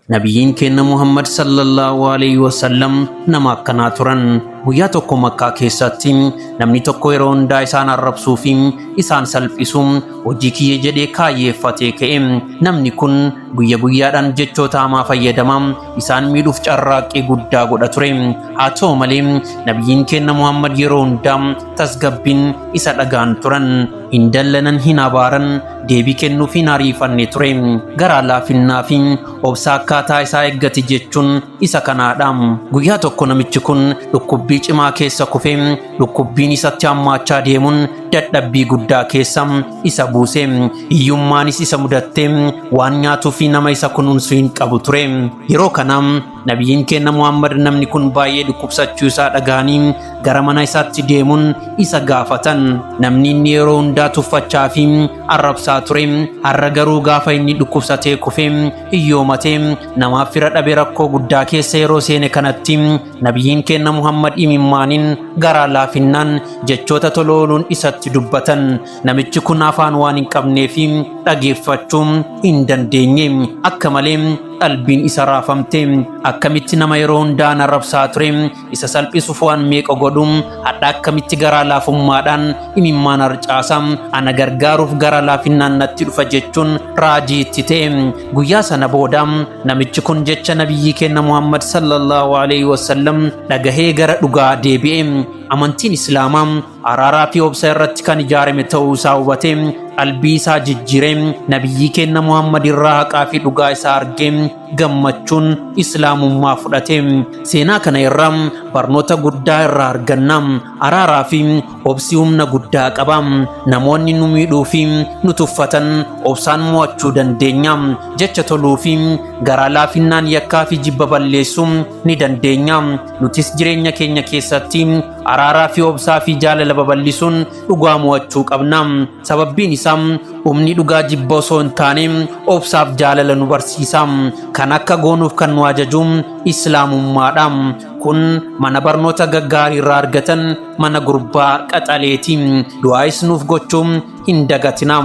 Nabiyyiin keenya Muhammad sallallahu alaihi wasallam nama akkanaa turan. Guyyaa tokko Makkaa keessatti namni tokko yeroo hundaa isaan arrabsuu fi isaan salphisuu hojii kiyya jedhee kaayyeeffatee ka'e. Namni kun guyyaa guyyaadhaan jechoota hamaa fayyadama isaan miidhuuf carraaqqii guddaa godha ture. Haa ta'u malee Nabiyyiin keenya Muhammad yeroo hundaa tasgabbiin isa dhagaan turan. Hin dallanan, hin abaaran, deebii kennuuf hin ariifanne ture. Garaa laafinnaa fi obsa akkaataa isaa eeggate jechuun isa kanaadha. Guyyaa tokko namichi kun dhukkubbii cimaa keessa kufee dhukkubbiin isatti hammaachaa deemuun dadhabbii guddaa keessa isa buuse. Hiyyummaanis isa mudatte waan nyaatuu fi nama isa kunuunsu hin qabu ture. Yeroo kana Nabiyyiin keenya Muhammad namni kun baay'ee dhukkubsachuu isaa dhaga'anii gara mana isaatti deemuun isa gaafatan. Namni inni yeroo hundaa tuffachaa fi arrabsaa ture har'a garuu gaafa inni dhukkubsatee kufee hiyyoomatee namaaf fira dhabe rakkoo guddaa keessa yeroo seene kanatti Nabiyyiin keenya Muhammad imimmaaniin garaa laafinnaan jechoota tolooluun isatti dubbatan. Namichi kun afaan waan hin qabnee fi dhageeffachuu hin dandeenye. Akka malee qalbiin isa raafamte. Akkamitti nama yeroo hundaa arrabsaa ture isa salphisuuf waan meeqa godhu hadha akkamitti garaa laafummaadhaan imimmaan harcaasa ana gargaaruuf gara laafinnaan natti dhufa jechuun raajii itti ta'e. Guyyaa sana booda namichi kun jecha Nabiyyii keenya Muhammad sallallahu alaihi wasallam dhagahee gara dhugaa deebi'e. Amantiin Islaamaa araaraa fi obsa irratti kan ijaarame ta'uu isaa hubate qalbii isaa jijjiiree Nabiyyii keenya Muhammad irraa haqaa fi dhugaa isaa argee gammachuun islaamummaa fudhate. Seenaa kana irraa barnoota guddaa irraa arganna. Araaraa fi obsi humna guddaa qaba. Namoonni nu miidhuu fi nu tuffatan obsaan mo'achuu dandeenya. Jecha toluu fi garaa laafinnaan yakkaa fi jibba balleessuu ni dandeenya. Nutis jireenya keenya keessatti araaraa fi obsaa fi jaalala babal'isuun dhugaa mo'achuu qabna. Sababbiin isaa humni dhugaa jibba osoo hin taane obsaaf jaalala nu barsiisa. Kan akka goonuuf kan nu ajaju islaamummaadha. Kun mana barnoota gaggaarii irraa argatan mana gurbaa qaxaleeti. Du'aayis nuuf gochuun hin dagatina.